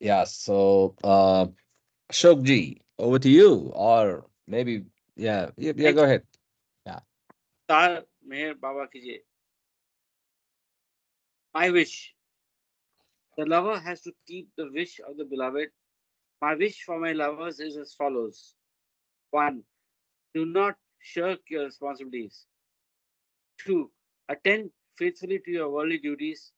Yeah, so Ashokji, over to you. Or maybe, yeah, Thank go you. ahead. Yeah. Tar Meher Baba Kije. My wish. The lover has to keep the wish of the beloved. My wish for my lovers is as follows. 1. Do not shirk your responsibilities. 2. Attend faithfully to your worldly duties,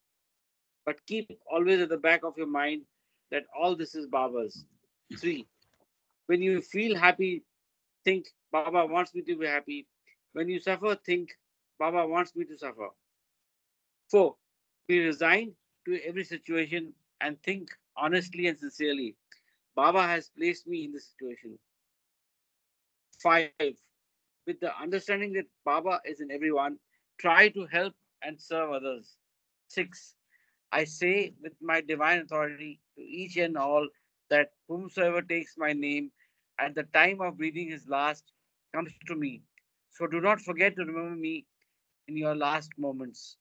but keep always at the back of your mind that all this is Baba's. 3. When you feel happy, think Baba wants me to be happy. When you suffer, think Baba wants me to suffer. 4. Be resigned to every situation and think honestly and sincerely. Baba has placed me in this situation. 5. With the understanding that Baba is in everyone, try to help and serve others. 6. I say with my divine authority to each and all that whomsoever takes my name at the time of breathing his last comes to me. So do not forget to remember me in your last moments.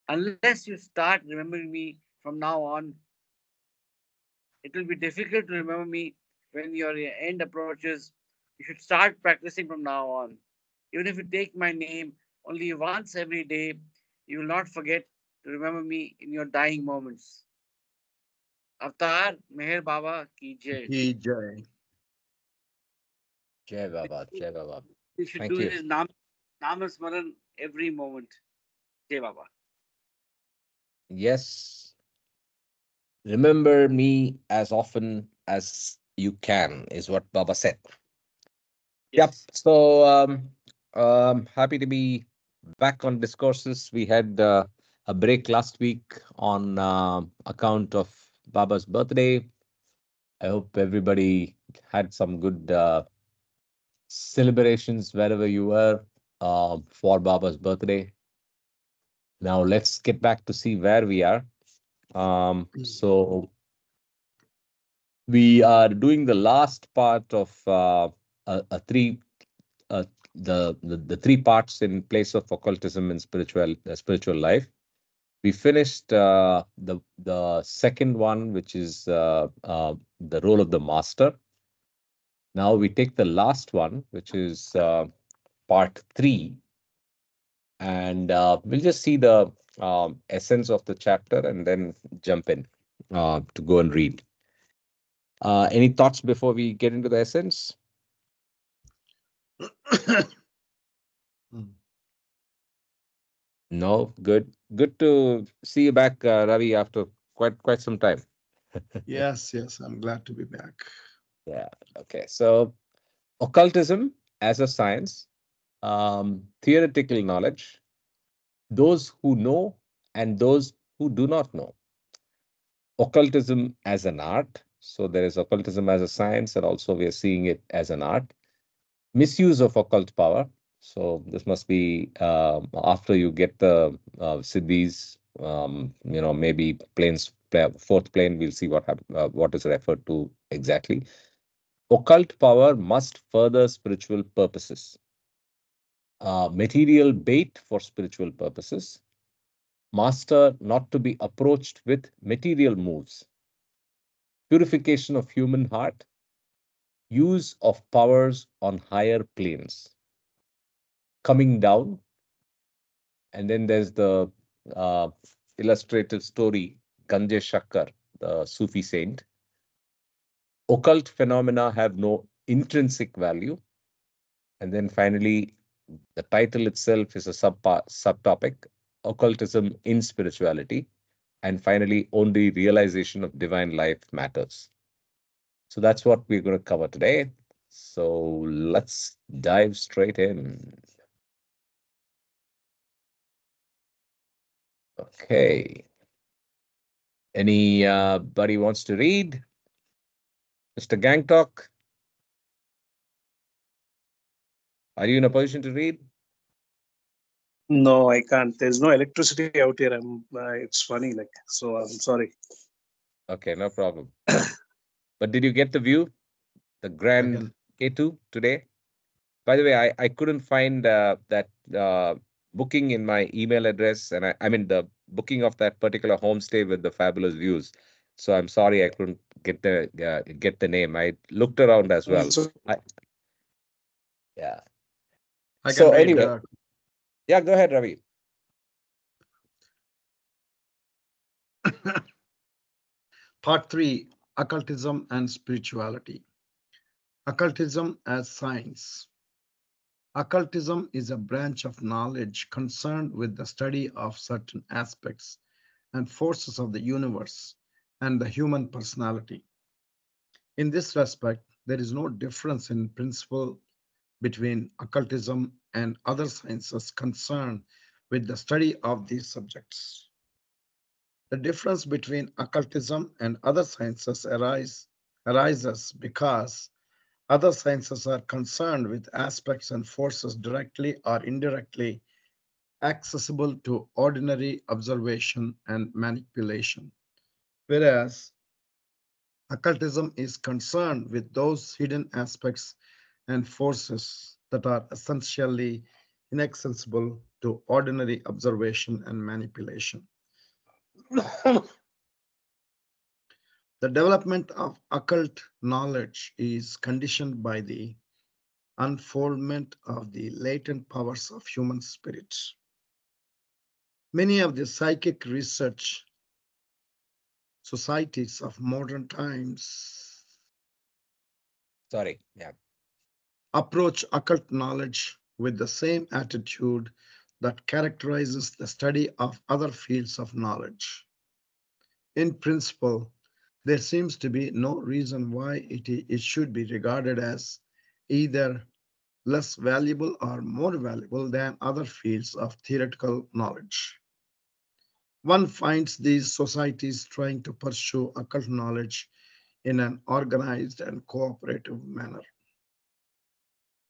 Unless you start remembering me from now on, it will be difficult to remember me when your end approaches. You should start practicing from now on. Even if you take my name only once every day, you will not forget to remember me in your dying moments. Avatar Meher Baba ki jai. He Jai. Jai Baba, Jai Baba. You should do Thank you. his Namasmaran every moment. Jai Baba. Yes, remember me as often as you can, is what Baba said. Yep. Yes. So happy to be back on Discourses. We had a break last week on account of Baba's birthday. I hope everybody had some good celebrations wherever you were for Baba's birthday. Now let's get back to see where we are. So we are doing the last part of a three uh, the three parts in place of occultism and spiritual life. We finished the second one, which is the role of the master. Now we take the last one, which is part three, and we'll just see the essence of the chapter and then jump in to go and read. Any thoughts before we get into the essence? Mm. No, good. Good to see you back, Ravi, after quite some time. Yes, yes, I'm glad to be back. Yeah. Okay. So occultism as a science, theoretical knowledge, those who know and those who do not know. Occultism as an art. So there is occultism as a science, and also we are seeing it as an art. Misuse of occult power. So this must be after you get the siddhis, maybe fourth plane. We'll see what is referred to exactly. Occult power must further spiritual purposes. Material bait for spiritual purposes. Master not to be approached with material moves. Purification of human heart. Use of powers on higher planes. Coming down. And then there's the uh, illustrative story, Ganje Shakkar, the Sufi saint. Occult phenomena have no intrinsic value. And then finally, the title itself is a subtopic, occultism in spirituality. And finally, only realization of divine life matters. So that's what we're going to cover today. So let's dive straight in. Okay. Anybody wants to read? Mr. Gangtok, are you in a position to read? No, I can't. There's no electricity out here. It's funny, like, so I'm sorry. Okay, no problem. But did you get the view, the I get Grand it. K2 today? By the way, I couldn't find that booking in my email address, and I mean the booking of that particular homestay with the fabulous views. So I'm sorry I couldn't get the name. I looked around as well. So Yeah. I So can read anyway, yeah, go ahead, Ravi. Part 3, Occultism and Spirituality. Occultism as Science. Occultism is a branch of knowledge concerned with the study of certain aspects and forces of the universe and the human personality. In this respect, there is no difference in principle between occultism and other sciences concerned with the study of these subjects. The difference between occultism and other sciences arises because other sciences are concerned with aspects and forces directly or indirectly accessible to ordinary observation and manipulation, whereas occultism is concerned with those hidden aspects and forces that are essentially inaccessible to ordinary observation and manipulation. The development of occult knowledge is conditioned by the unfoldment of the latent powers of human spirit. Many of the psychic research societies of modern times Sorry. Yeah. approach occult knowledge with the same attitude that characterizes the study of other fields of knowledge. In principle, there seems to be no reason why it should be regarded as either less valuable or more valuable than other fields of theoretical knowledge. One finds these societies trying to pursue occult knowledge in an organized and cooperative manner.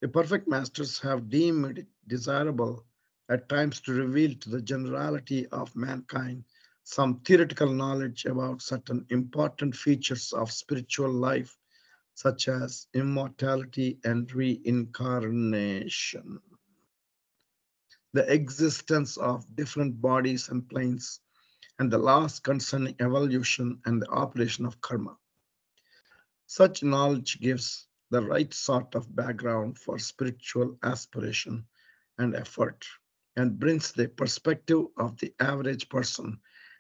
The perfect masters have deemed it desirable at times to reveal to the generality of mankind some theoretical knowledge about certain important features of spiritual life, such as immortality and reincarnation, the existence of different bodies and planes, and the laws concerning evolution and the operation of karma. Such knowledge gives the right sort of background for spiritual aspiration and effort and brings the perspective of the average person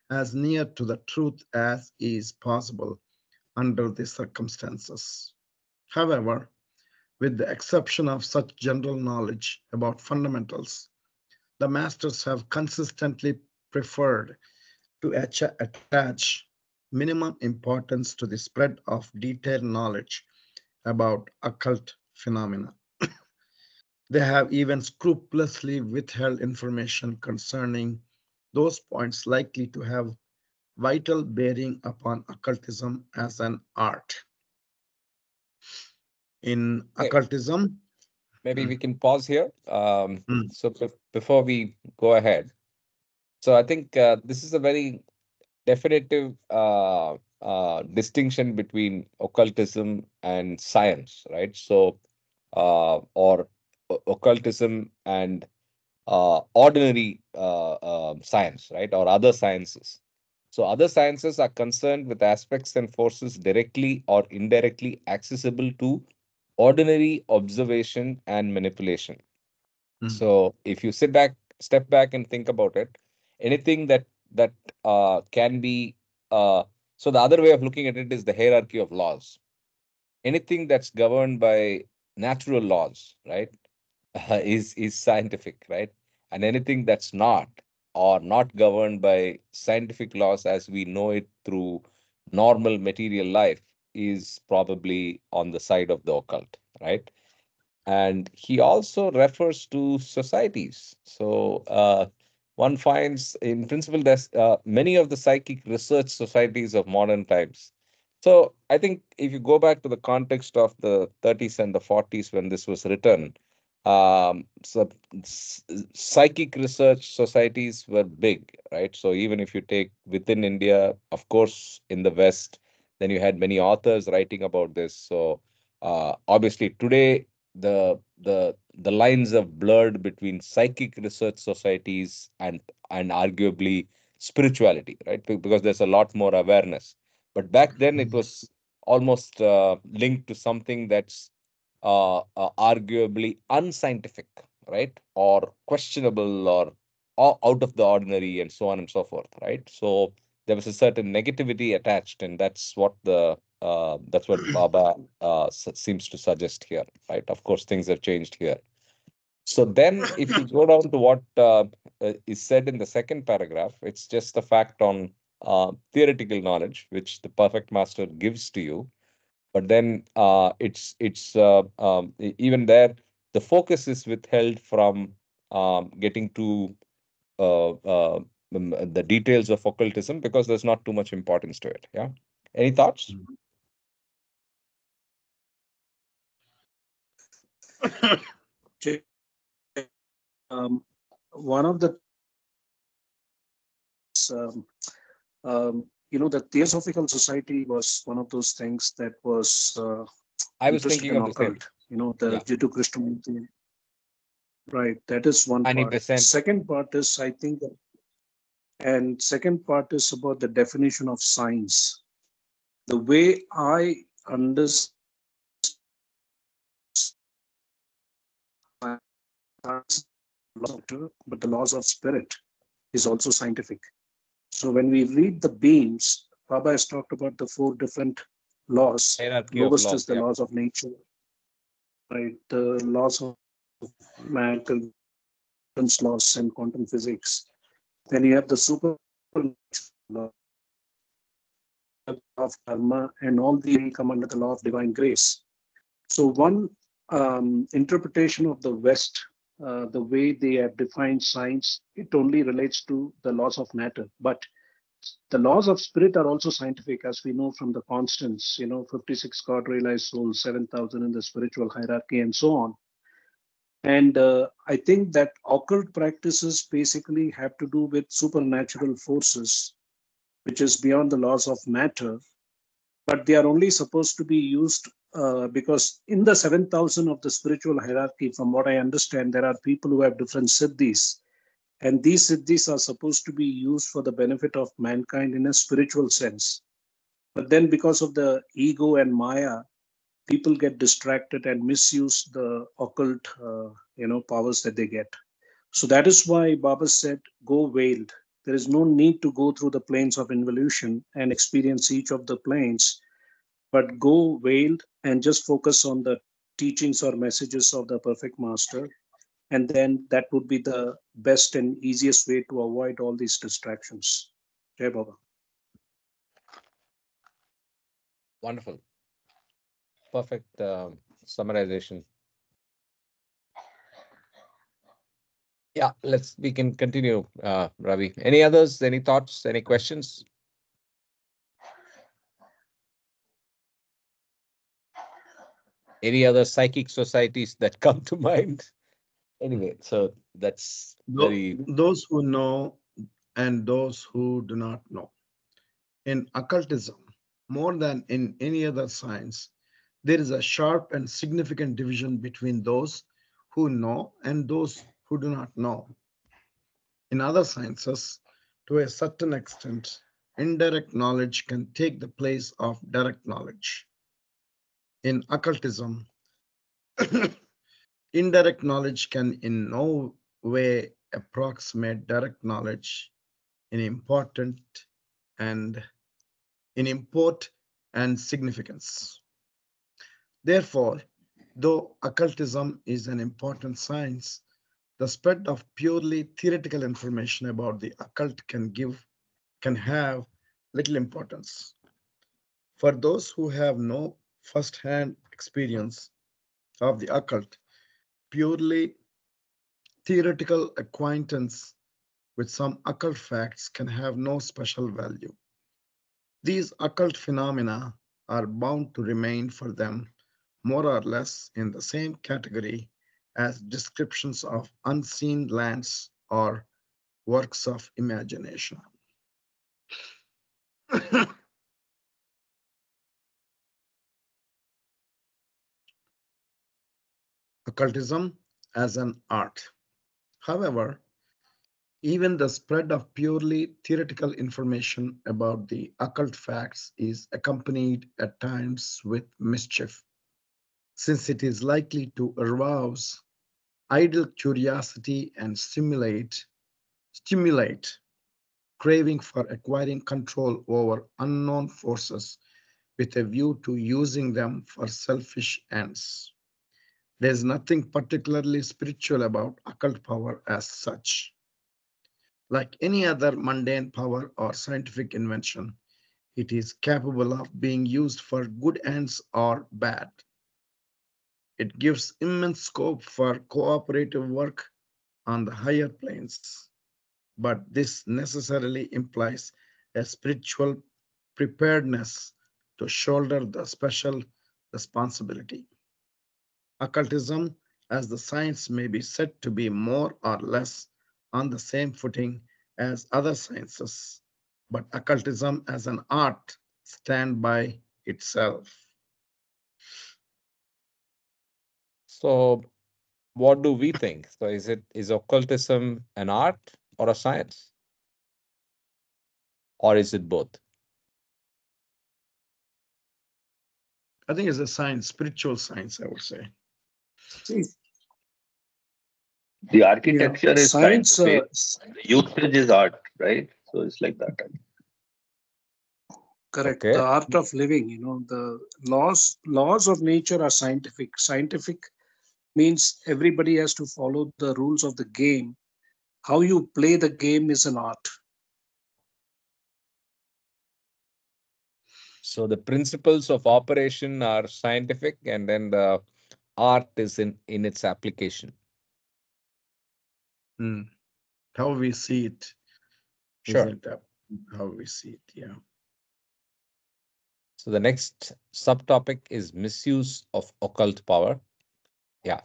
as near to the truth as is possible under the circumstances. However, with the exception of such general knowledge about fundamentals, the masters have consistently preferred to attach minimum importance to the spread of detailed knowledge about occult phenomena. They have even scrupulously withheld information concerning those points likely to have vital bearing upon occultism as an art. In Okay. occultism, Maybe we mm, can pause here. mm, So before we go ahead, so I think this is a very definitive distinction between occultism and science, right? So, or occultism and ordinary science, right? Or other sciences. So, other sciences are concerned with aspects and forces directly or indirectly accessible to ordinary observation and manipulation. mm, So if you step back and think about it, anything that can be so the other way of looking at it is the hierarchy of laws. Anything that's governed by natural laws, right, is scientific, right? And anything that's not or not governed by scientific laws as we know it through normal material life is probably on the side of the occult, right? And he also refers to societies. So one finds, in principle, there's many of the psychic research societies of modern times. So I think if you go back to the context of the 30s and the 40s when this was written, so psychic research societies were big, right? So even if you take within India, of course, in the West, then you had many authors writing about this. So obviously today the lines have blurred between psychic research societies and arguably spirituality, right? Because there's a lot more awareness. But back then it was almost linked to something that's arguably unscientific, right? Or questionable or out of the ordinary and so on and so forth, right? So there was a certain negativity attached, and that's what Baba seems to suggest here, right? Of course, things have changed here. So then, if you go down to what is said in the second paragraph, it's just the fact on theoretical knowledge, which the perfect master gives to you. But then even there, the focus is withheld from getting to the details of occultism because there's not too much importance to it. Yeah. Any thoughts? One of the the Theosophical Society was one of those things that was I was interested thinking in of the same. occult. The Yeah. Jiddu Krishnamurti. Right, that is one part. 90%. Second part is, I think, and second part is about the definition of science. The way I understand, but the laws of spirit is also scientific. So when we read the beams, Baba has talked about the 4 different laws. Hierarchy of Lowest laws. is the Yeah. laws of nature, right? The laws of matter, laws, and quantum physics. Then you have the super law of karma, and all these come under the law of divine grace. So one interpretation of the West, the way they have defined science, it only relates to the laws of matter. But the laws of spirit are also scientific, as we know from the constants, 56 God realized souls, 7,000 in the spiritual hierarchy, and so on. And I think that occult practices basically have to do with supernatural forces, which is beyond the laws of matter, but they are only supposed to be used because in the 7,000 of the spiritual hierarchy, from what I understand, there are people who have different siddhis. And these siddhis are supposed to be used for the benefit of mankind in a spiritual sense. But then because of the ego and Maya, people get distracted and misuse the occult powers that they get. So that is why Baba said, go veiled. There is no need to go through the planes of involution and experience each of the planes, but go veiled and just focus on the teachings or messages of the perfect master. And then that would be the best and easiest way to avoid all these distractions. Jai Baba. Wonderful. Perfect summarization. Yeah, we can continue, Ravi. Any others? Any thoughts? Any questions? Any other psychic societies that come to mind? Anyway, so that's very Those who know and those who do not know. In occultism, more than in any other science, there is a sharp and significant division between those who know and those who do not know. In other sciences, to a certain extent, indirect knowledge can take the place of direct knowledge. In occultism, indirect knowledge can in no way approximate direct knowledge in important and in import and significance. Therefore, though occultism is an important science, the spread of purely theoretical information about the occult can have little importance. For those who have no first-hand experience of the occult, purely theoretical acquaintance with some occult facts can have no special value. These occult phenomena are bound to remain for them more or less in the same category as descriptions of unseen lands or works of imagination. Occultism as an art. However, Even the spread of purely theoretical information about the occult facts is accompanied at times with mischief, since it is likely to arouse idle curiosity and stimulate craving for acquiring control over unknown forces with a view to using them for selfish ends. There's nothing particularly spiritual about occult power as such. Like any other mundane power or scientific invention, it is capable of being used for good ends or bad. It gives immense scope for cooperative work on the higher planes, but this necessarily implies a spiritual preparedness to shoulder the special responsibility. Occultism, as the science, may be said to be more or less on the same footing as other sciences, but occultism as an art stand by itself. So what do we think? So is occultism an art or a science? Or is it both? I think it's a science, spiritual science, I would say. See, The yeah, architecture is science. scientific, the usage is art, right? So it's like that. Correct. The Okay. art of living. The laws of nature are scientific. Scientific means everybody has to follow the rules of the game. How you play the game is an art. So the principles of operation are scientific, and then the art is in its application. Mm. How we see it, Sure. isn't that how we see it? Yeah. So the next subtopic is misuse of occult power. Yeah.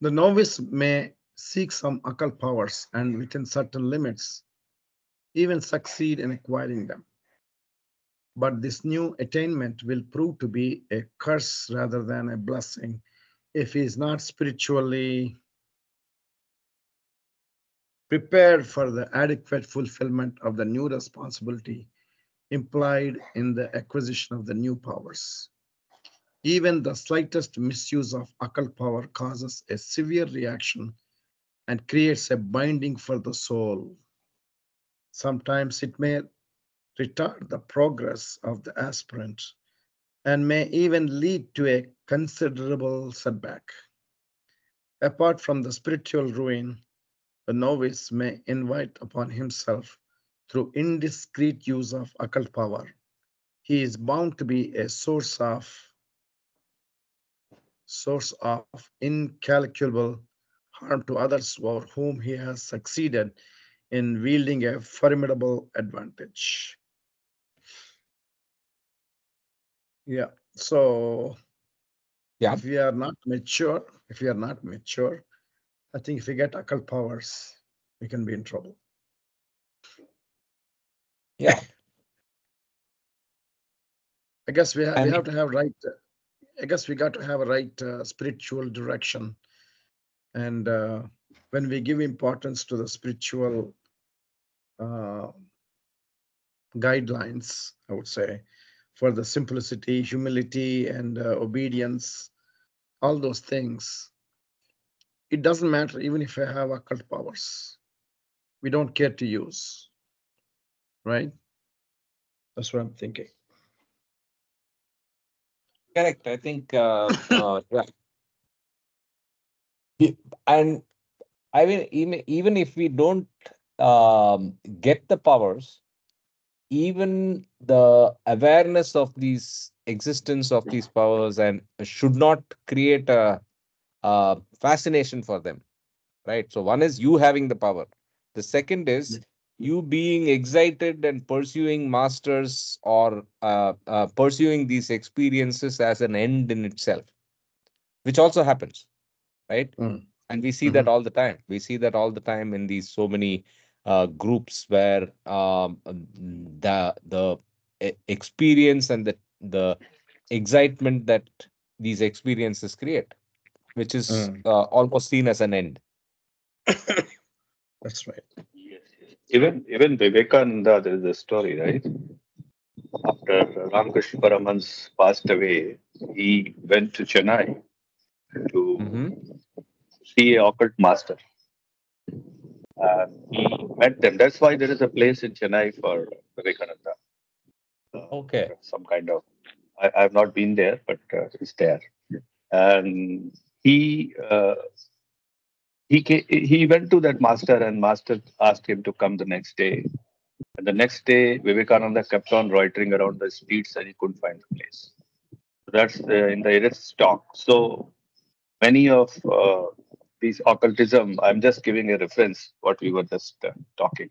The novice may seek some occult powers and within certain limits even succeed in acquiring them. But this new attainment will prove to be a curse rather than a blessing if he is not spiritually prepared for the adequate fulfillment of the new responsibility implied in the acquisition of the new powers. Even the slightest misuse of occult power causes a severe reaction and creates a binding for the soul. Sometimes it may retard the progress of the aspirant and may even lead to a considerable setback. Apart from the spiritual ruin, the novice may invite upon himself through indiscreet use of occult power. He is bound to be a source of incalculable harm to others over whom he has succeeded in wielding a formidable advantage. Yeah. So Yeah. if we are not mature, I think if we get occult powers, we can be in trouble. Yeah. I guess we And have to have right. I guess we got to have a right spiritual direction, and when we give importance to the spiritual uh, guidelines, I would say, for the simplicity, humility, and obedience, all those things, it doesn't matter even if I have occult powers. We don't care to use, right? That's what I'm thinking. correct. I think yeah. And I mean, even if we don't get the powers, even the awareness of these existence of these powers and should not create a fascination for them, right? So one is you having the power. The second is you being excited and pursuing masters or pursuing these experiences as an end in itself, which also happens, right? Mm. And we see that Mhm. all the time. We see that all the time in these so many groups where the experience and the excitement that these experiences create, which is Mm. almost seen as an end. That's right. Yes, yes. Even Vivekananda, there is a story, right? After Ramakrishna Paramans passed away, he went to Chennai Mm-hmm. to see a occult master. He met them. That's why there is a place in Chennai for Vivekananda. Okay. Some kind of. I have not been there, but it's there. And he went to that master, and master asked him to come the next day. And the next day, Vivekananda kept on loitering around the streets, and he couldn't find the place. That's in the Eretz talk. So many of these occultism, I'm just giving a reference what we were just talking.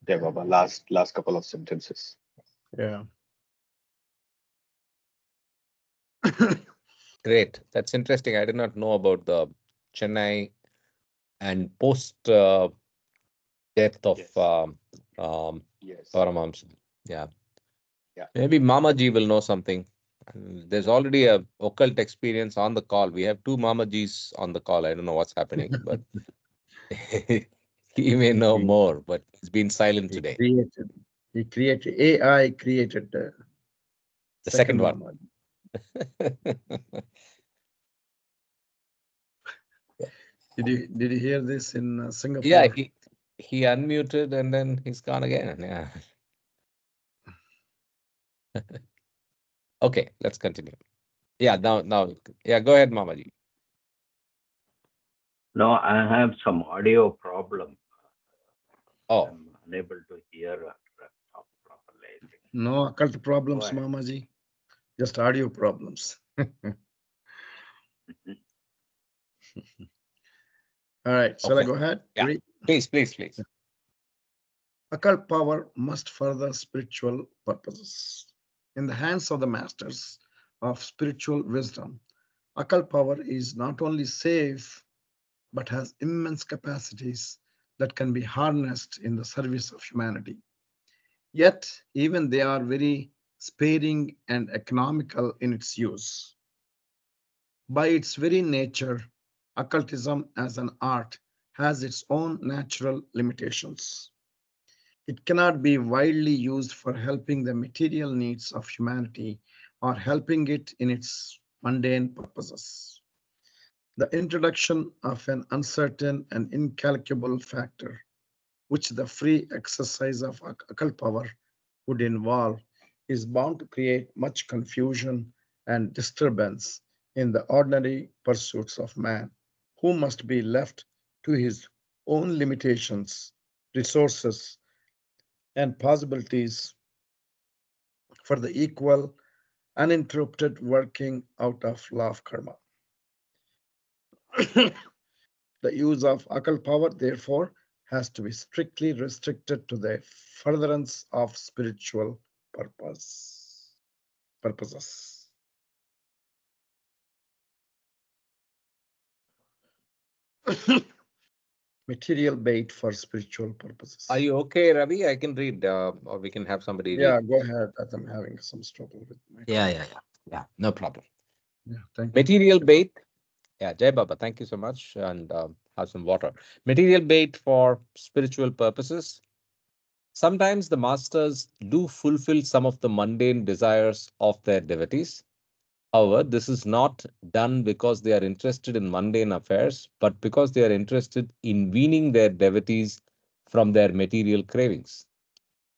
Yeah, Baba, last couple of sentences. Yeah. Great. That's interesting. I did not know about the Chennai and post death of Yes. Yes. Paramamsa. Yeah. Yeah. Maybe Mamaji will know something. And there's already a occult experience on the call. We have two Mamajis on the call. I don't know what's happening, but he may know He, more, but he's been silent he today. created, AI created the The second second one. Mama. Did you hear this in Singapore? Yeah, he unmuted and then he's gone again. Yeah. Okay, let's continue. Yeah, now, yeah, go ahead, Mamaji. No, I have some audio problem. Oh, I'm unable to hear talk properly. I think. No occult problems, Go ahead. Mamaji. Just audio problems. All right, shall I okay. go ahead? Yeah. Read. Please. Occult power must further spiritual purposes. In the hands of the masters of spiritual wisdom, occult power is not only safe, but has immense capacities that can be harnessed in the service of humanity. Yet, even they are very sparing and economical in its use. By its very nature, occultism as an art has its own natural limitations. It cannot be widely used for helping the material needs of humanity or helping it in its mundane purposes. The introduction of an uncertain and incalculable factor, which the free exercise of occult power would involve, is bound to create much confusion and disturbance in the ordinary pursuits of man, who must be left to his own limitations, resources, and possibilities for the equal, uninterrupted working out of law of karma. The use of occult power, therefore, has to be strictly restricted to the furtherance of spiritual purposes. Material bait for spiritual purposes. Are you okay, Ravi? I can read, or we can have somebody read. Yeah, go ahead. I'm having some trouble with my. Yeah. No problem. Yeah, thank you. Material bait. Yeah, Jai Baba, thank you so much, and have some water. Material bait for spiritual purposes. Sometimes the masters do fulfill some of the mundane desires of their devotees. However, this is not done because they are interested in mundane affairs, but because they are interested in weaning their devotees from their material cravings.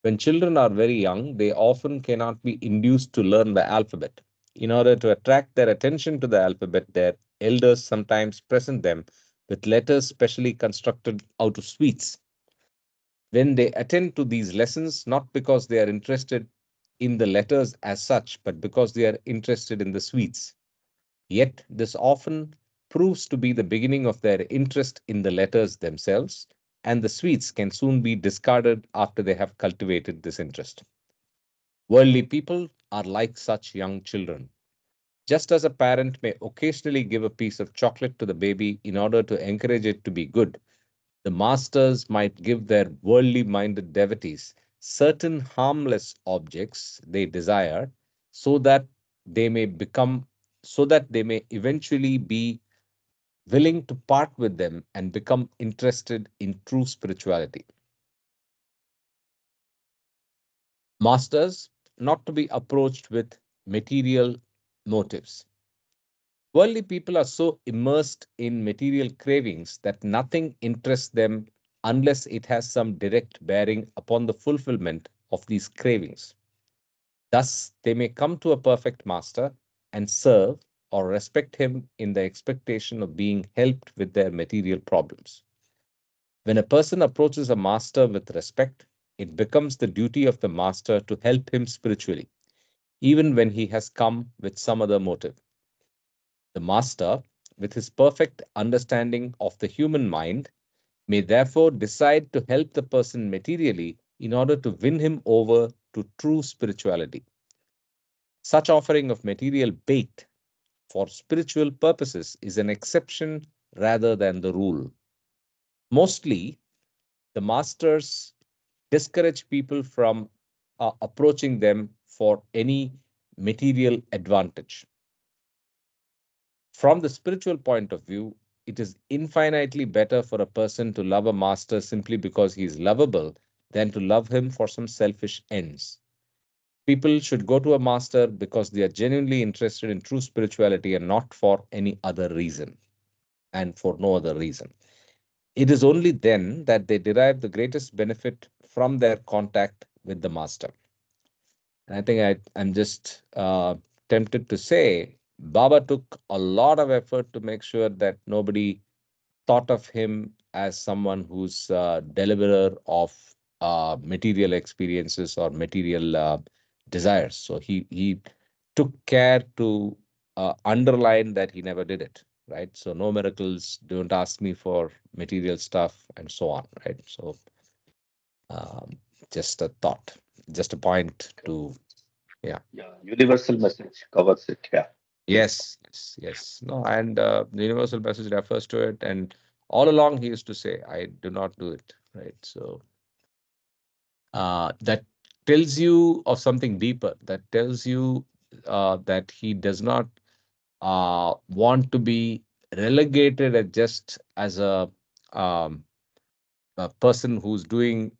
When children are very young, they often cannot be induced to learn the alphabet. In order to attract their attention to the alphabet, their elders sometimes present them with letters specially constructed out of sweets. When they attend to these lessons, not because they are interested in the letters as such, but because they are interested in the sweets. Yet, this often proves to be the beginning of their interest in the letters themselves, and the sweets can soon be discarded after they have cultivated this interest. Worldly people are like such young children. Just as a parent may occasionally give a piece of chocolate to the baby in order to encourage it to be good, the masters might give their worldly minded devotees certain harmless objects they desire so that they may become, so that they may eventually be willing to part with them and become interested in true spirituality. Masters, not to be approached with material motives. Worldly people are so immersed in material cravings that nothing interests them unless it has some direct bearing upon the fulfillment of these cravings. Thus, they may come to a perfect master and serve or respect him in the expectation of being helped with their material problems. When a person approaches a master with respect, it becomes the duty of the master to help him spiritually, even when he has come with some other motive. The master, with his perfect understanding of the human mind, may therefore decide to help the person materially in order to win him over to true spirituality. Such offering of material bait for spiritual purposes is an exception rather than the rule. Mostly, the masters discourage people from approaching them for any material advantage. From the spiritual point of view, it is infinitely better for a person to love a master simply because he is lovable than to love him for some selfish ends. People should go to a master because they are genuinely interested in true spirituality and not for any other reason and for no other reason. It is only then that they derive the greatest benefit from their contact with the master. And I think I'm just tempted to say Baba took a lot of effort to make sure that nobody thought of him as someone who's deliverer of material experiences or material desires. So he took care to underline that he never did it, right? So no miracles, don't ask me for material stuff, and so on, right? So um, just a thought, just a point to, yeah. Yeah, universal message covers it. Yeah. Yes, yes, yes. No, and the universal message refers to it. And all along, he used to say, I do not do it, right? So that tells you of something deeper. That tells you that he does not want to be relegated at just as um, a person who's doing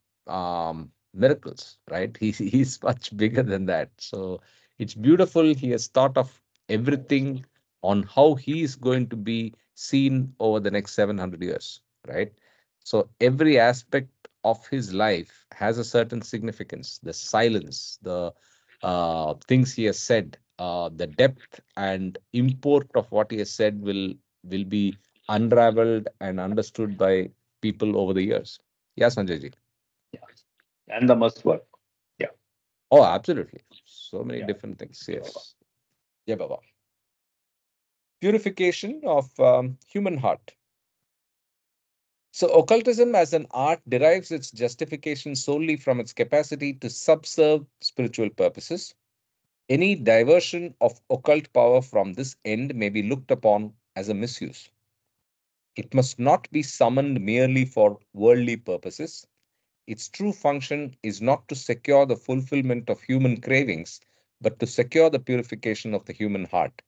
miracles, right? He's much bigger than that. So it's beautiful. He has thought of everything on how he is going to be seen over the next 700 years, right? So every aspect of his life has a certain significance. The silence, the things he has said, the depth and import of what he has said will be unraveled and understood by people over the years. Yeah, Sanjay ji. Yeah. And the must work. Yeah. Oh, absolutely. So many Yeah. different things. Yes. Yeah, Baba. Purification of human heart. So, occultism as an art derives its justification solely from its capacity to subserve spiritual purposes. Any diversion of occult power from this end may be looked upon as a misuse. It must not be summoned merely for worldly purposes. Its true function is not to secure the fulfillment of human cravings, but to secure the purification of the human heart.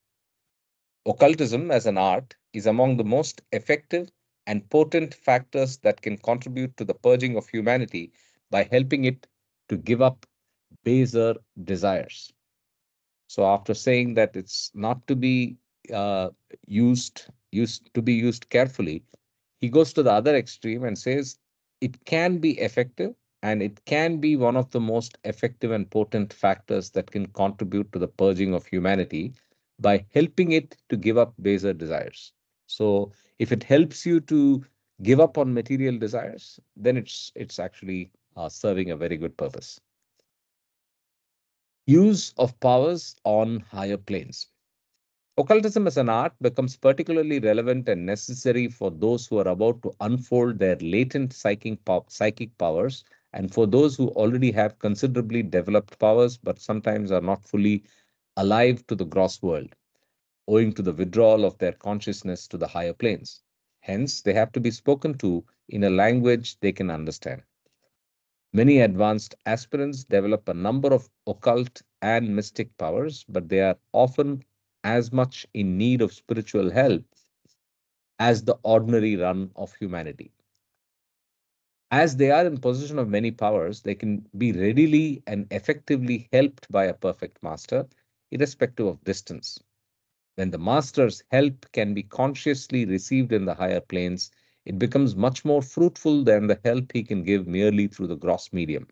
Occultism as an art is among the most effective and potent factors that can contribute to the purging of humanity by helping it to give up baser desires. So after saying that it's not to be uh, used carefully, he goes to the other extreme and says it can be effective and it can be one of the most effective and potent factors that can contribute to the purging of humanity by helping it to give up baser desires. So if it helps you to give up on material desires, then it's actually serving a very good purpose. Use of powers on higher planes. Occultism as an art becomes particularly relevant and necessary for those who are about to unfold their latent psychic powers and for those who already have considerably developed powers but sometimes are not fully alive to the gross world, owing to the withdrawal of their consciousness to the higher planes. Hence, they have to be spoken to in a language they can understand. Many advanced aspirants develop a number of occult and mystic powers, but they are often as much in need of spiritual help as the ordinary run of humanity. As they are in possession of many powers, they can be readily and effectively helped by a perfect master, irrespective of distance. When the master's help can be consciously received in the higher planes, it becomes much more fruitful than the help he can give merely through the gross medium.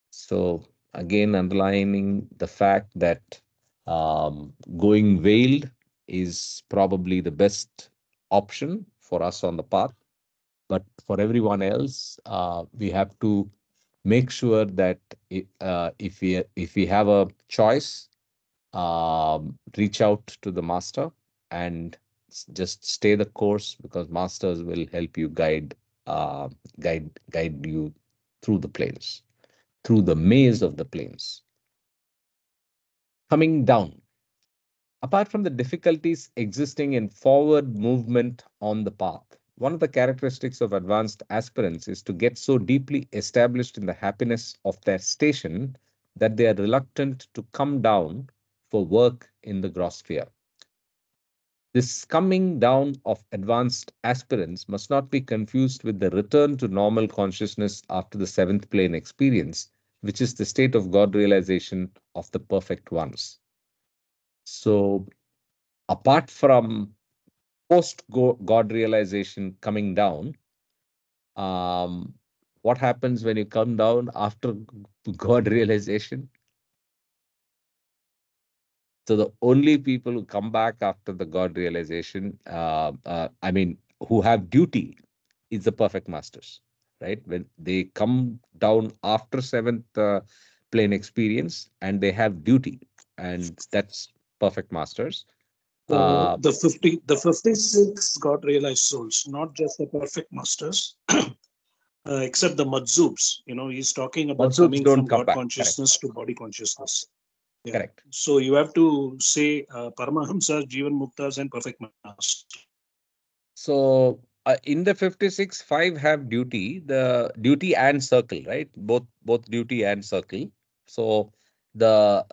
So, again, underlining the fact that going veiled is probably the best option for us on the path. But for everyone else, we have to make sure that if we have a choice, reach out to the master and just stay the course, because masters will help you guide you through the planes, through the maze of the planes. Coming down. Apart from the difficulties existing in forward movement on the path, one of the characteristics of advanced aspirants is to get so deeply established in the happiness of their station that they are reluctant to come down for work in the gross sphere. This coming down of advanced aspirants must not be confused with the return to normal consciousness after the seventh plane experience, which is the state of God realization of the perfect ones. So, apart from post God realization coming down, what happens when you come down after God realization? So the only people who come back after the God realization, who have duty, is the perfect masters, right? When they come down after seventh plane experience and they have duty, and that's perfect masters. So the 56 God realized souls, not just the perfect masters, except the Madzubs. He's talking about Mansubs coming don't from come God back. Correct. consciousness to body consciousness. Yeah. Correct. So you have to say Paramahamsas, Jivan Muktas, and perfect masters. So in the 56, 5 have duty, the duty and circle, right? Both duty and circle. So the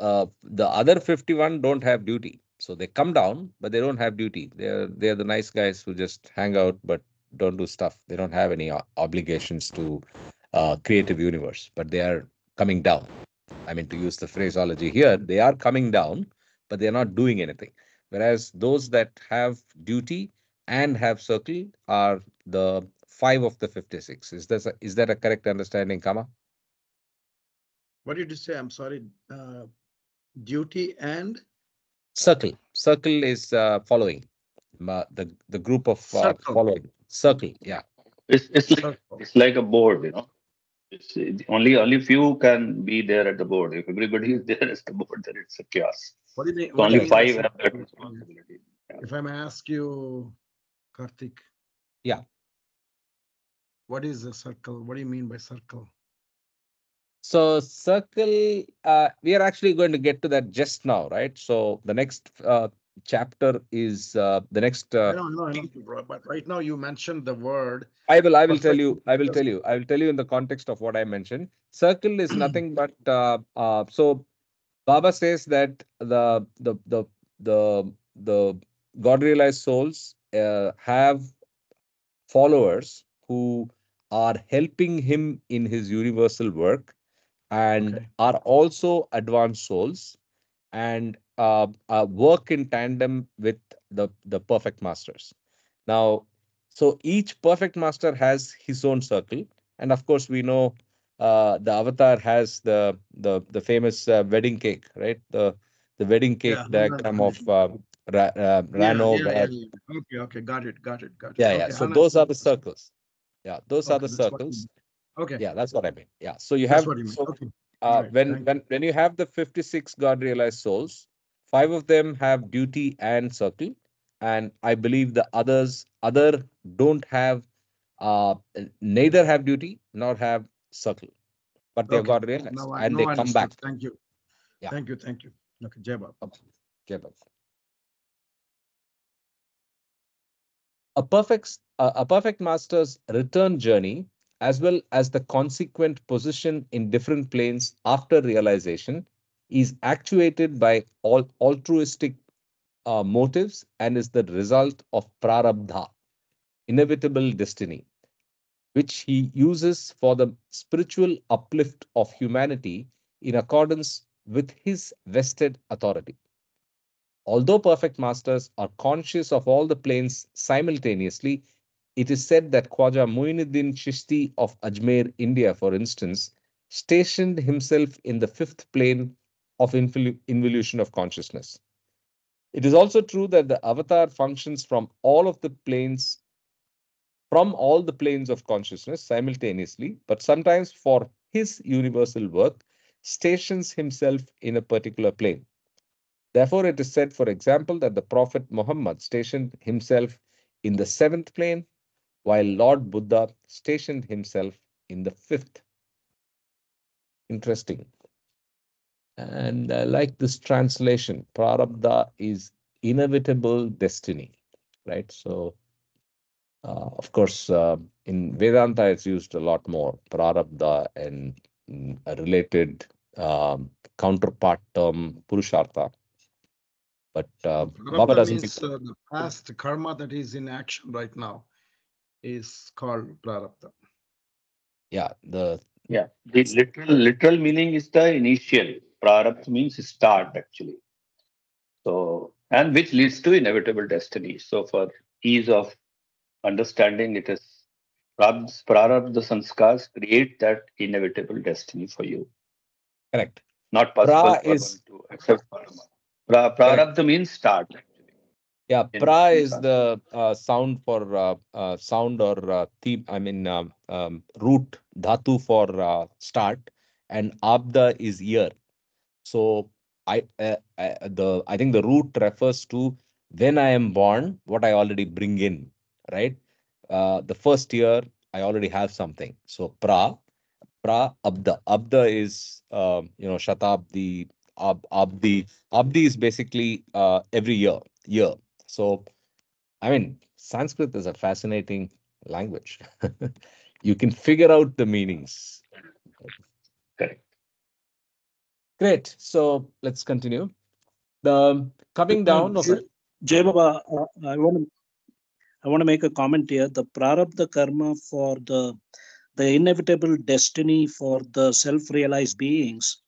other 51 don't have duty. So they come down, but they don't have duty. They're the nice guys who just hang out but don't do stuff. They don't have any obligations to creative universe, but they are coming down. I mean, to use the phraseology here, they are coming down, but they're not doing anything. Whereas those that have duty and have circle are the 5 of the 56. Is that a correct understanding, Kama? What did you say? I'm sorry. Duty and Circle. Circle is following. The group of circle. following. Circle. Yeah. It's like Circle. it's like a board, only few can be there at the board. If everybody is there at the board, then it's a chaos. What do you mean? So What do you only mean by five have circle? that responsibility. Yeah. If I may ask you, Karthik. Yeah. What is a circle? What do you mean by circle? So circle, we are actually going to get to that just now, right? So the next chapter is the next. I know, bro. But right now you mentioned the word. I will tell Perfect. you. I will tell you in the context of what I mentioned. Circle is nothing but so Baba says that the God realized souls have followers who are helping him in his universal work and Okay. are also advanced souls and work in tandem with the perfect masters. Now, so each perfect master has his own circle, and of course, we know the avatar has the famous wedding cake, right? The wedding cake Yeah. diagram of Yeah. Rano. Okay. Got it. Yeah, yeah. Okay. So those are the circles. Yeah, those are Okay. the That's what you mean. circles. Okay. Yeah, that's what I mean. Yeah. So you That's have what you mean. so Okay. All right. when Thank you. when you have the 56 God realized souls, 5 of them have duty and circle, and I believe the other don't have neither have duty nor have circle, but they have Okay. God realized Now I and they come back. understood. Thank you. Yeah. Thank you. Okay. Jai Baba. Okay. Okay, bye. A perfect master's return journey, as well as the consequent position in different planes after realization, is actuated by all altruistic motives and is the result of prarabdha, inevitable destiny, which he uses for the spiritual uplift of humanity in accordance with his vested authority. Although perfect masters are conscious of all the planes simultaneously, it is said that Khwaja Muinuddin Chishti of Ajmer, India, for instance, stationed himself in the fifth plane of involution of consciousness. It is also true that the avatar functions from all the planes of consciousness simultaneously, but sometimes for his universal work stations himself in a particular plane. Therefore, it is said, for example, that the Prophet Muhammad stationed himself in the seventh plane, while Lord Buddha stationed himself in the fifth. Interesting. And I like this translation. Prarabdha is inevitable destiny, right? So, of course, in Vedanta, it's used a lot more. Prarabdha and a related counterpart term, Purushartha. But Baba Prarabdha doesn't. means the past karma that is in action right now is called prarabdha. Yeah, The literal meaning is the initial. Prarabdha means start actually. So, and which leads to inevitable destiny. So for ease of understanding, it is prarabdha sanskars create that inevitable destiny for you. correct. Not possible Pra for one is to accept karma. correct. Prarabdha means start actually Yeah, pra in is Sanskrit. the sound for sound or theme. I mean, root dhatu for start, and abda is year. So I think the root refers to when I am born, what I already bring in, right? The first year I already have something. So abda. Abda is shatabdi, abdi is basically every year. So I mean, Sanskrit is a fascinating language. You can figure out the meanings. Correct. Great. So let's continue. The coming down of it. Jai Baba, I want to make a comment here. The prarabdha karma for the inevitable destiny for the self-realized beings,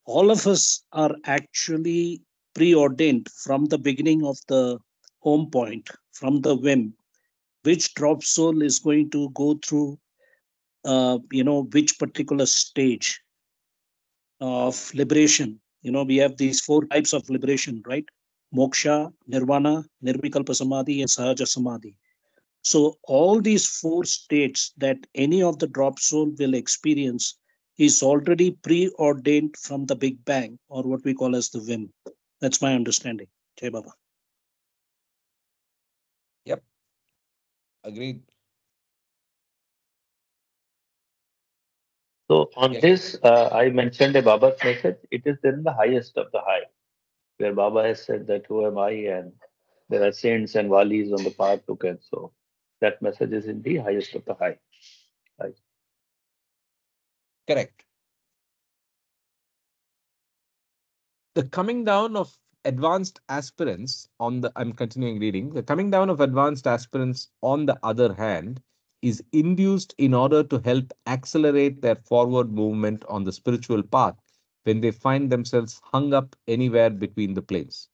all of us are actually preordained from the beginning of the home point, from the whim, which drop soul is going to go through, which particular stage of liberation. We have these four types of liberation, right? Moksha, Nirvana, Nirvikalpa Samadhi, and Sahaja Samadhi. So all these four states that any of the drop soul will experience is already preordained from the Big Bang, or what we call as the whim. That's my understanding. Jai Baba. Yep. Agreed. So on Yes. this, I mentioned a Baba's message. It is in the highest of the high, where Baba has said that who am I, and there are saints and walis on the path to get. So that message is in the highest of the high. Right. Correct. The coming down of advanced aspirants on the, I'm continuing reading, the coming down of advanced aspirants on the other hand is induced in order to help accelerate their forward movement on the spiritual path when they find themselves hung up anywhere between the planes.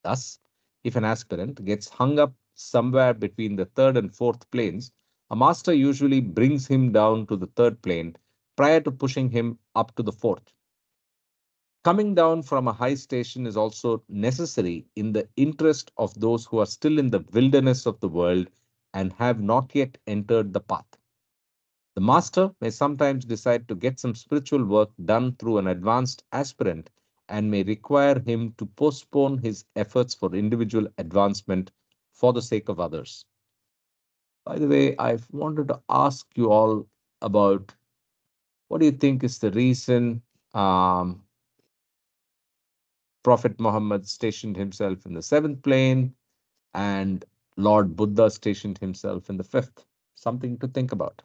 Thus, if an aspirant gets hung up somewhere between the third and fourth planes, a master usually brings him down to the third plane prior to pushing him up to the fourth. Coming down from a high station is also necessary in the interest of those who are still in the wilderness of the world and have not yet entered the path. The master may sometimes decide to get some spiritual work done through an advanced aspirant and may require him to postpone his efforts for individual advancement for the sake of others. By the way, I've wanted to ask you all about what do you think is the reason Prophet Muhammad stationed himself in the seventh plane and Lord Buddha stationed himself in the fifth? Something to think about.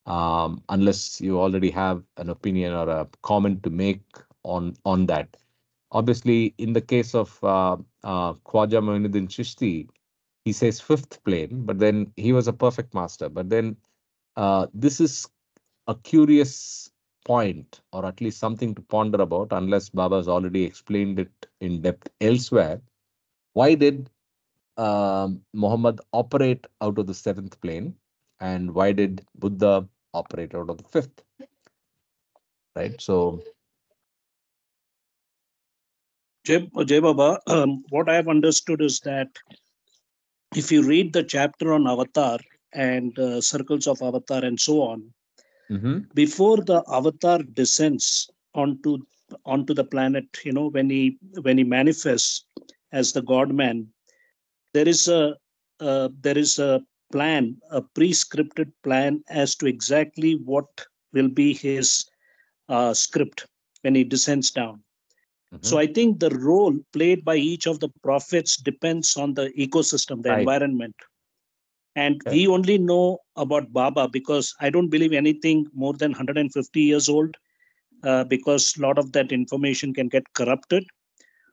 Unless you already have an opinion or a comment to make on that. Obviously, in the case of Khwaja Moinuddin Chishti, he says fifth plane, but then he was a perfect master. But then this is a curious point, or at least something to ponder about, unless Baba has already explained it in depth elsewhere. Why did Muhammad operate out of the seventh plane, and why did Buddha operate out of the fifth? Right. So, Jai Baba, what I have understood is that if you read the chapter on Avatar and circles of Avatar and so on, before the Avatar descends onto the planet, when he manifests as the God Man, there is a plan, a pre-scripted plan as to exactly what will be his script when he descends down. So I think the role played by each of the prophets depends on the ecosystem, the environment. And we only know about Baba because I don't believe anything more than 150 years old, because a lot of that information can get corrupted.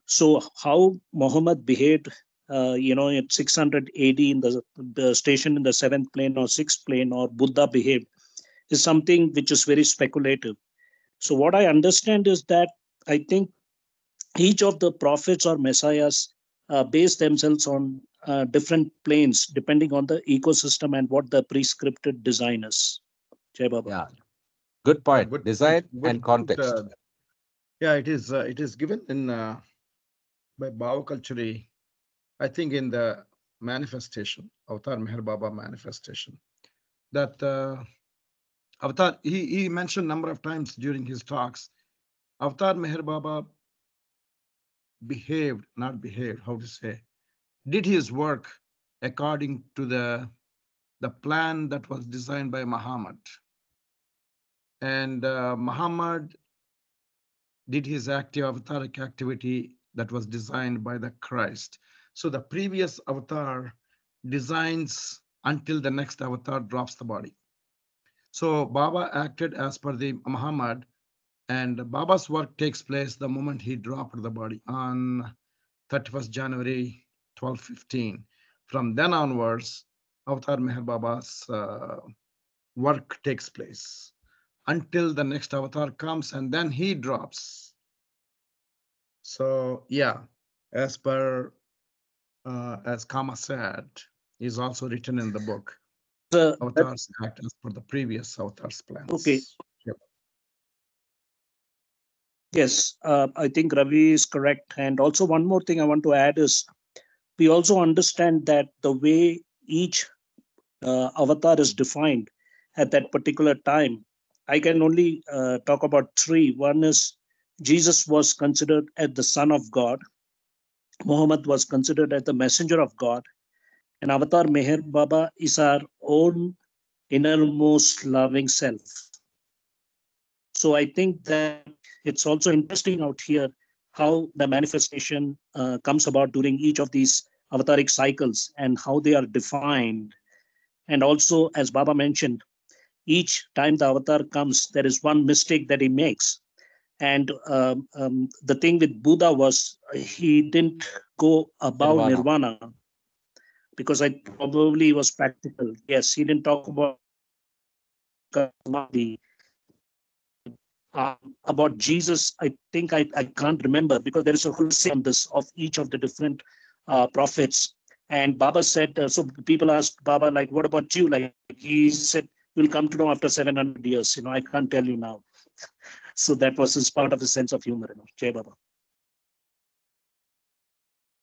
So how Muhammad behaved, at 600 AD in the station in the seventh plane or sixth plane, or Buddha behaved, is something which is very speculative. So what I understand is that I think each of the prophets or messiahs base themselves on different planes depending on the ecosystem and what the prescripted design is. Jai Baba. Yeah, good point. Good Design point. Good and point. context. Yeah, it is given in by Bhava Culture, I think in the manifestation, Avatar Meher Baba manifestation, that Avatar, he mentioned a number of times during his talks, Avatar Meher Baba how to say, did his work according to the plan that was designed by Muhammad. And Muhammad did his active avataric activity that was designed by the Christ. So the previous avatar designs until the next avatar drops the body. So Baba acted as per the Muhammad, and Baba's work takes place the moment he dropped the body on 31st January 1215. From then onwards, Avatar Meher Baba's work takes place until the next avatar comes, and then he drops. So yeah, as per as Kama said, is also written in the book. Avatars act as per the previous avatars plans. Okay. Yep. Yes, I think Ravi is correct. And also one more thing I want to add is we also understand that the way each avatar is defined at that particular time, I can only talk about three. One is Jesus was considered as the Son of God. Muhammad was considered as the messenger of God. And Avatar Meher Baba is our own innermost loving self. So I think that it's also interesting out here how the manifestation comes about during each of these avataric cycles and how they are defined. And also, as Baba mentioned, each time the avatar comes, there is one mistake that he makes. And the thing with Buddha was he didn't go above nirvana because I probably was practical. Yes, he didn't talk about samadhi. About Jesus, I think I can't remember because there is a whole series on this of each of the different prophets. And Baba said, so people asked Baba, like, what about you? Like he said, we'll come to know after 700 years. I can't tell you now. So that was his part of his sense of humor. Jai Baba.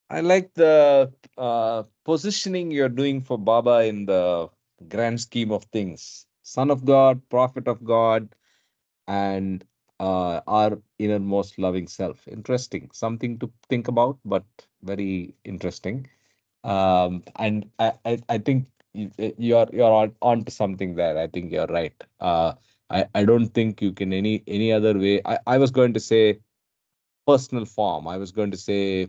I like the positioning you're doing for Baba in the grand scheme of things. Son of God, prophet of God, and our innermost loving self. Interesting. Something to think about, but very interesting. And I think you're on to something there. I think you're right. I don't think you can any other way. I was going to say personal form. I was going to say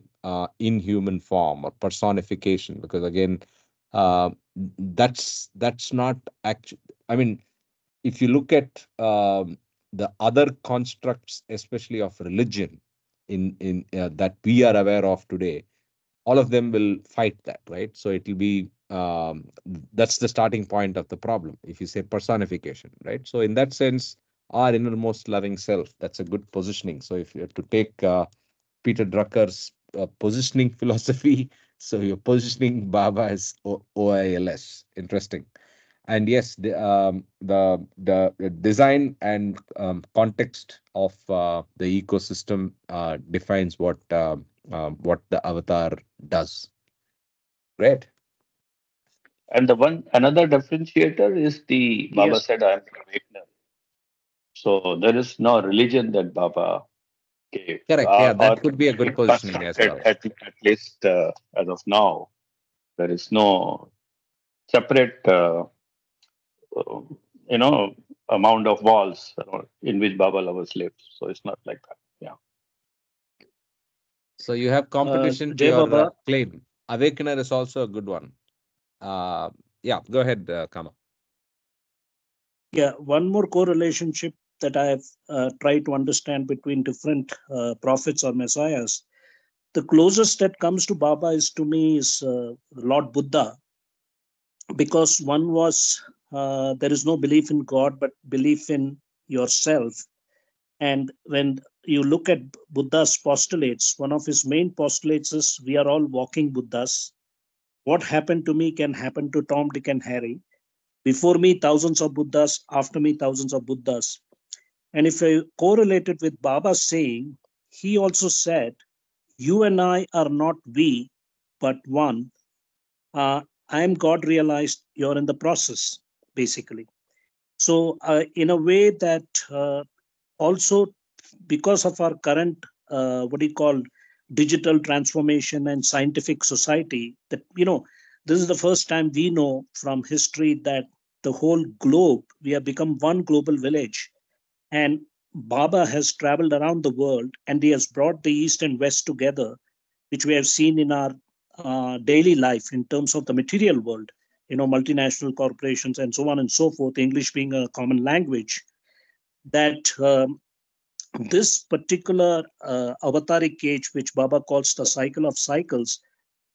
inhuman form or personification, because again, that's not actually. I mean, if you look at the other constructs, especially of religion, in that we are aware of today, all of them will fight that, right? So it will be that's the starting point of the problem. If you say personification, right? So in that sense, our innermost loving self, that's a good positioning. So if you have to take Peter Drucker's positioning philosophy, so you're positioning Baba as OILS. Interesting. And yes, the design and context of the ecosystem defines what the avatar does. Great. And the one another differentiator is the Baba Yes. said, "I am the awakener." So there is no religion that Baba gave, Correct. Yeah, or that could be a good positioning as constructed well. at least as of now. There is no separate, uh, you know, amount of walls in which Baba lovers live. So it's not like that. Yeah. So you have competition to Jai your Baba, claim. Awakener is also a good one. Uh, yeah, go ahead, Kama. yeah, one more correlationship that I have tried to understand between different prophets or messiahs. The closest that comes to Baba is to me is Lord Buddha, because one was there is no belief in God, but belief in yourself. And when you look at Buddha's postulates, one of his main postulates is we are all walking Buddhas. What happened to me can happen to Tom, Dick, and Harry. Before me, thousands of Buddhas. After me, thousands of Buddhas. And if I correlate it with Baba saying, he also said, you and I are not we, but one. I am God realized, you're in the process, basically. So, in a way that also, because of our current, what do you call, digital transformation and scientific society, that, this is the first time we know from history that the whole globe, we have become one global village. And Baba has traveled around the world and he has brought the East and West together, which we have seen in our daily life in terms of the material world, multinational corporations and so on and so forth, English being a common language, that this particular avataric age, which Baba calls the cycle of cycles,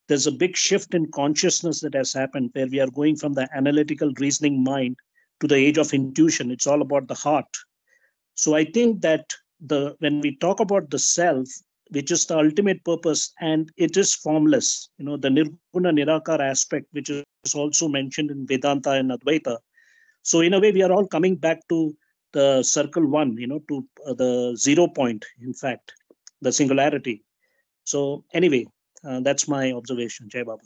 there's a big shift in consciousness that has happened where we are going from the analytical reasoning mind to the age of intuition. It's all about the heart. So I think that when we talk about the self, which is the ultimate purpose, and it is formless, the nirguna nirakar aspect, which is also mentioned in Vedanta and Advaita. So in a way, we are all coming back to the circle one, to the 0 point, in fact, the singularity. So anyway, that's my observation. Jai Baba.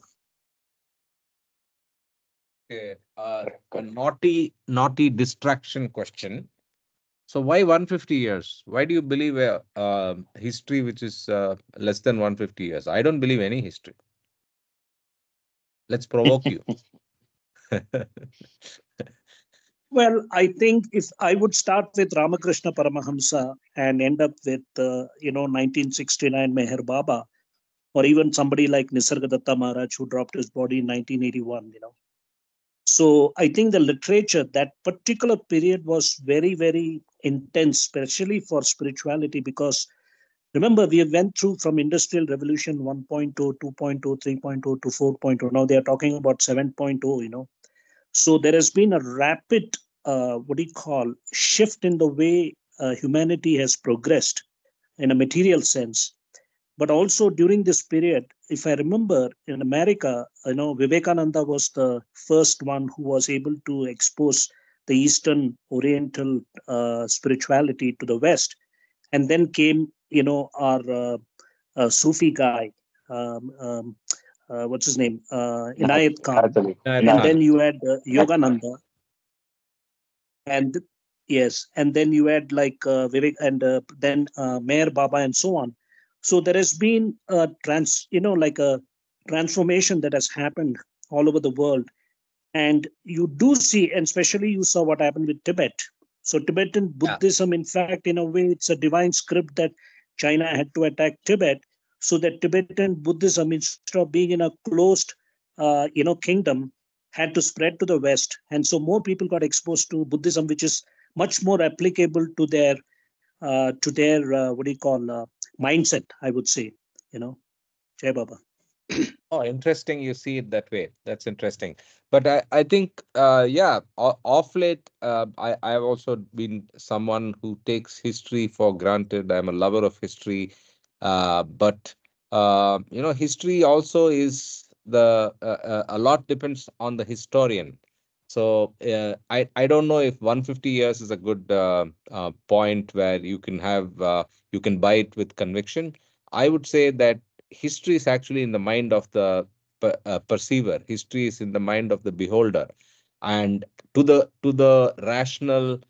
Okay. A naughty distraction question. So why 150 years? Why do you believe a history which is less than 150 years? I don't believe any history. Let's provoke you. Well, I think if I would start with Ramakrishna Paramahamsa and end up with, 1969 Meher Baba, or even somebody like Nisargadatta Maharaj who dropped his body in 1981, So I think the literature, that particular period was very, very intense, especially for spirituality, because remember, we went through from Industrial Revolution 1.0, 2.0, 3.0 to 4.0. Now they are talking about 7.0, So there has been a rapid, shift in the way humanity has progressed in a material sense. But also during this period, if I remember, in America, Vivekananda was the first one who was able to expose the Eastern Oriental spirituality to the West. And then came, our Sufi guy, what's his name? Inayat Khan. And then you had Yogananda. And yes, and then you had like Vivek and then Mayor Baba and so on. So there has been a like a transformation that has happened all over the world. And you do see, and especially you saw what happened with Tibet. So Tibetan Buddhism, in fact, in a way, it's a divine script that China had to attack Tibet, so that Tibetan Buddhism, instead of being in a closed, kingdom, had to spread to the West, and so more people got exposed to Buddhism, which is much more applicable to their what do you call mindset, I would say. Jai Baba. Oh, interesting. You see it that way. That's interesting. But I think, yeah, off late, I've also been someone who takes history for granted. I'm a lover of history. But, history also is a lot depends on the historian. So I don't know if 150 years is a good point where you can buy it with conviction. I would say that history is actually in the mind of the perceiver. History is in the mind of the beholder, and to the rational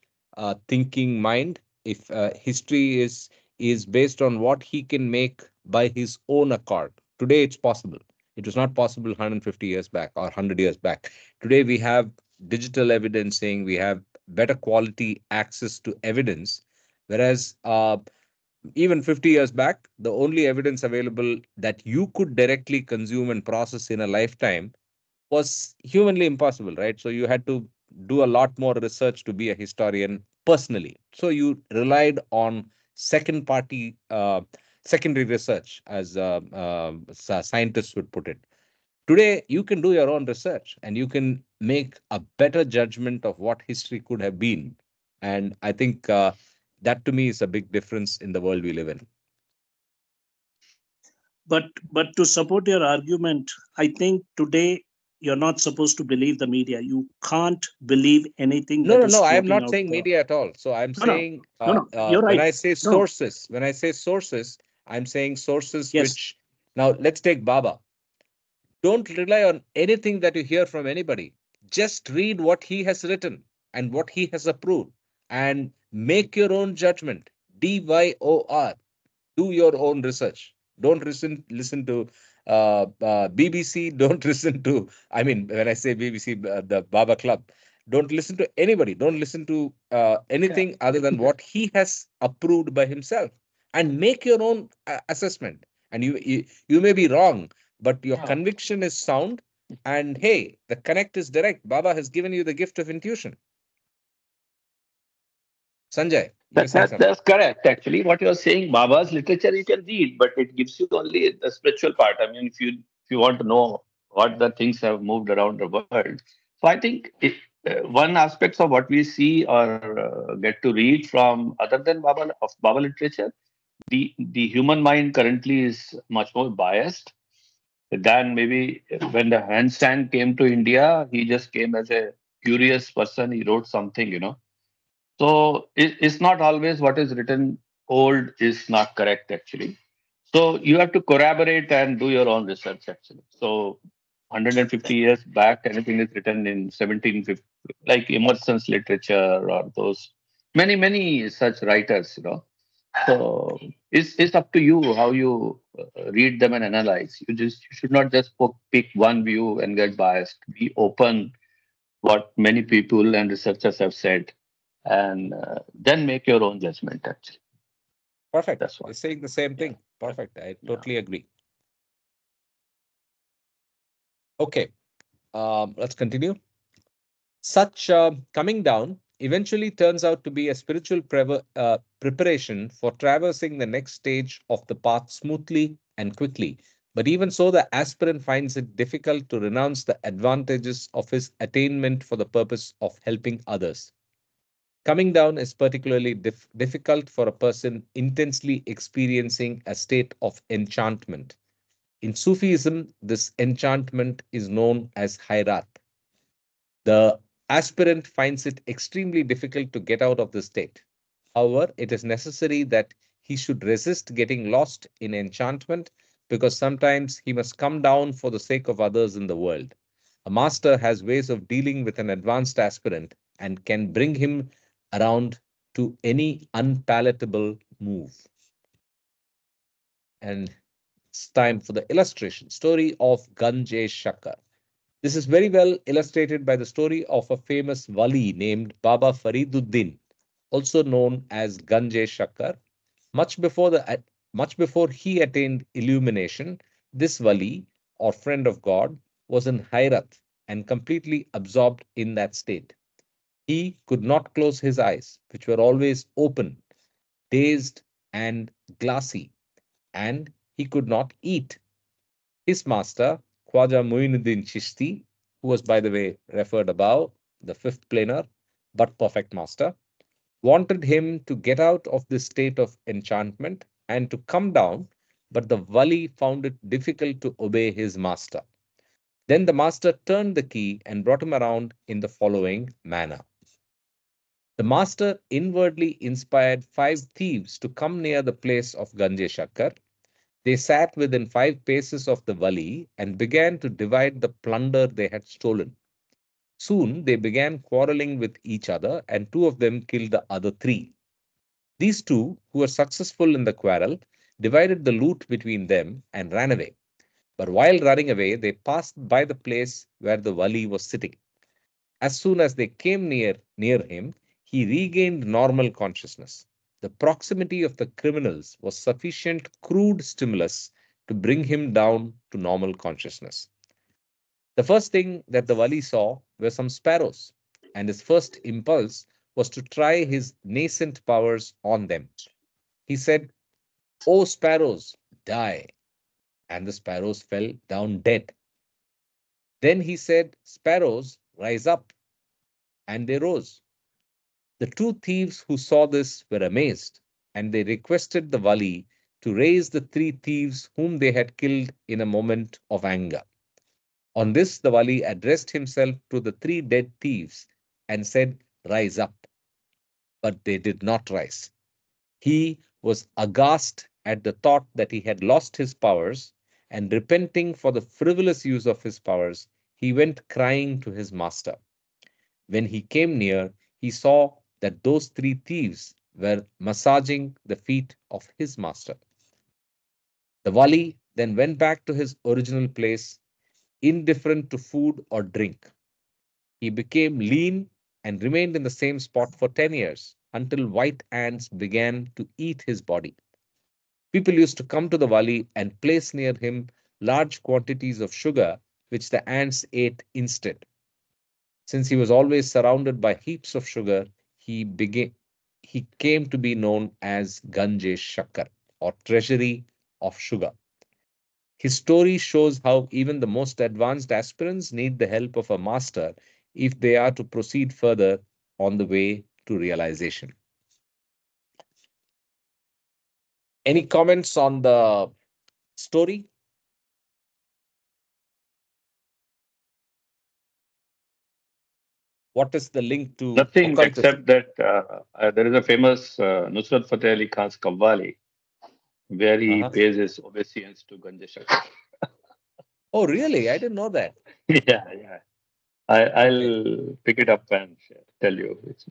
thinking mind, if history is based on what he can make by his own accord. Today it's possible. It was not possible 150 years back or 100 years back. Today we have digital evidencing. We have better quality access to evidence, whereas even 50 years back, the only evidence available that you could directly consume and process in a lifetime was humanly impossible, right? So you had to do a lot more research to be a historian personally. So you relied on second party, secondary research, as scientists would put it. Today, you can do your own research and you can make a better judgment of what history could have been. And I think that to me is a big difference in the world we live in. But to support your argument, I think today you're not supposed to believe the media. You can't believe anything No, that no, is no. I am floating not out saying there. media at all. So I'm No, no, saying no, no. You're when right. I say No, no. sources, I'm saying sources Yes. which now let's take Baba. Don't rely on anything that you hear from anybody. Just read what he has written and what he has approved and make your own judgment. DYOR. Do your own research. Don't listen to BBC. Don't listen to, I mean, when I say BBC, the Baba Club. Don't listen to anybody. Don't listen to anything other than what he has approved by himself, and make your own assessment. And you may be wrong, but your conviction is sound. And hey, the connect is direct. Baba has given you the gift of intuition. Sanjay, you were saying something. That's correct. Actually, what you're saying, Baba's literature you can read, but it gives you only the spiritual part. I mean, if you want to know what the things have moved around the world, so I think if one aspect of what we see or get to read from other than Baba literature, the human mind currently is much more biased than maybe when the handstand came to India. He just came as a curious person. He wrote something, so it's not always what is written old is not correct actually. So you have to corroborate and do your own research actually. So 150 years back, anything is written in 1750, like Emerson's literature or those many such writers. So it's up to you how you read them and analyze. You should not just pick one view and get biased. Be open what many people and researchers have said, and then make your own judgment. Actually, Perfect. that's You're what. saying the same Yeah, thing. Perfect. I yeah. totally agree. Okay. Let's continue. Such coming down eventually turns out to be a spiritual preparation for traversing the next stage of the path smoothly and quickly. But even so, the aspirant finds it difficult to renounce the advantages of his attainment for the purpose of helping others. Coming down is particularly difficult for a person intensely experiencing a state of enchantment. In Sufism, this enchantment is known as hayrat. The aspirant finds it extremely difficult to get out of this state. However, it is necessary that he should resist getting lost in enchantment, because sometimes he must come down for the sake of others in the world. A master has ways of dealing with an advanced aspirant and can bring him around to any unpalatable move. And it's time for the illustration story of Ganje Shakkar. This is very well illustrated by the story of a famous wali named Baba Fariduddin, also known as Ganje Shakkar. Much before he attained illumination, this wali, or friend of God, was in Hayrat and completely absorbed in that state. He could not close his eyes, which were always open, dazed, and glassy, and he could not eat. His master, Khwaja Muinuddin Chishti, who was, by the way, referred above, the fifth planar, but perfect master, wanted him to get out of this state of enchantment and to come down, but the wali found it difficult to obey his master. Then the master turned the key and brought him around in the following manner. The master inwardly inspired 5 thieves to come near the place of Ganje Shakkar. They sat within 5 paces of the wali and began to divide the plunder they had stolen. Soon they began quarreling with each other, and 2 of them killed the other 3. These 2, who were successful in the quarrel, divided the loot between them and ran away. But while running away, they passed by the place where the wali was sitting. As soon as they came near him, he regained normal consciousness. The proximity of the criminals was sufficient crude stimulus to bring him down to normal consciousness. The first thing that the wali saw were some sparrows, and his first impulse was to try his nascent powers on them. He said, "O sparrows, die." And the sparrows fell down dead. Then he said, "Sparrows, rise up." And they rose. The 2 thieves who saw this were amazed, and they requested the wali to raise the 3 thieves whom they had killed in a moment of anger. On this, the wali addressed himself to the 3 dead thieves and said, "Rise up." But they did not rise. He was aghast at the thought that he had lost his powers, and repenting for the frivolous use of his powers, he went crying to his master. When he came near, he saw that those 3 thieves were massaging the feet of his master. The wali then went back to his original place, indifferent to food or drink. He became lean and remained in the same spot for 10 years until white ants began to eat his body. People used to come to the wali and place near him large quantities of sugar, which the ants ate instead. Since he was always surrounded by heaps of sugar, he came to be known as Ganje Shakkar, or treasury of sugar. His story shows how even the most advanced aspirants need the help of a master if they are to proceed further on the way to realization. Any comments on the story? What is the link to Nothing occultism? except that there is a famous Nusrat Fateh Ali Khan's Qawwali where he Uh-huh. pays his obeisance to Ganje Shakkar. Oh, really? I didn't know that. Yeah, yeah. Okay, I'll pick it up and tell you. It's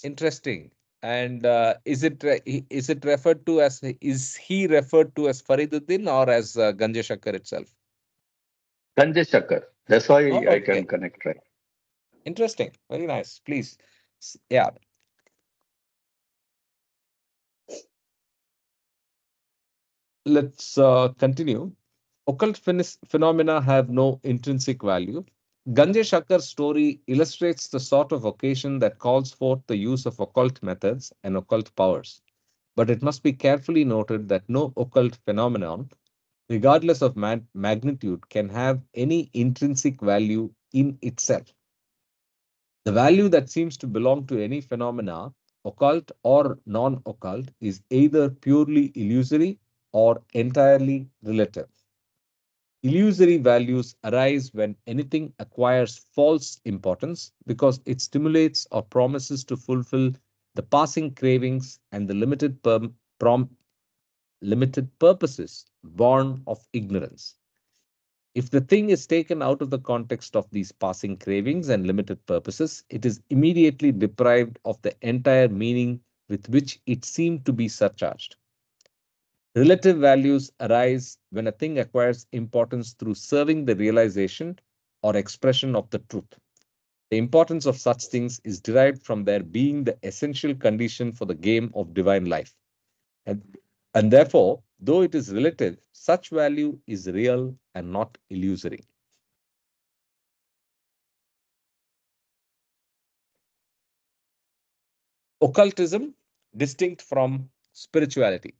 interesting. And is it referred to as is he referred to as Fariduddin or as Ganje Shakkar itself? Ganje Shakkar. That's why Oh, I can okay, connect, right? interesting. Very nice. Please, yeah. Let's continue. Occult phenomena have no intrinsic value. Ganje Shakkar's story illustrates the sort of occasion that calls forth the use of occult methods and occult powers. But it must be carefully noted that no occult phenomenon, regardless of magnitude, can have any intrinsic value in itself. The value that seems to belong to any phenomena, occult or non occult, is either purely illusory or entirely relative. Illusory values arise when anything acquires false importance because it stimulates or promises to fulfill the passing cravings and the limited purposes born of ignorance. If the thing is taken out of the context of these passing cravings and limited purposes, it is immediately deprived of the entire meaning with which it seemed to be surcharged. Relative values arise when a thing acquires importance through serving the realization or expression of the truth. The importance of such things is derived from their being the essential condition for the game of divine life. And, and therefore, though it is relative, such value is real and not illusory. Occultism, distinct from spirituality.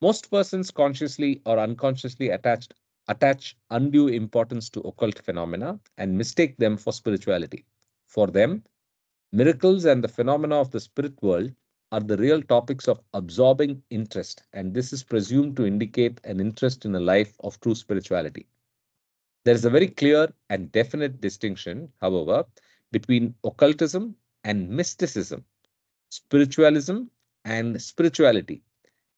Most persons consciously or unconsciously attach undue importance to occult phenomena and mistake them for spirituality. For them, miracles and the phenomena of the spirit world are the real topics of absorbing interest, and this is presumed to indicate an interest in a life of true spirituality. There is a very clear and definite distinction, however, between occultism and mysticism, spiritualism and spirituality,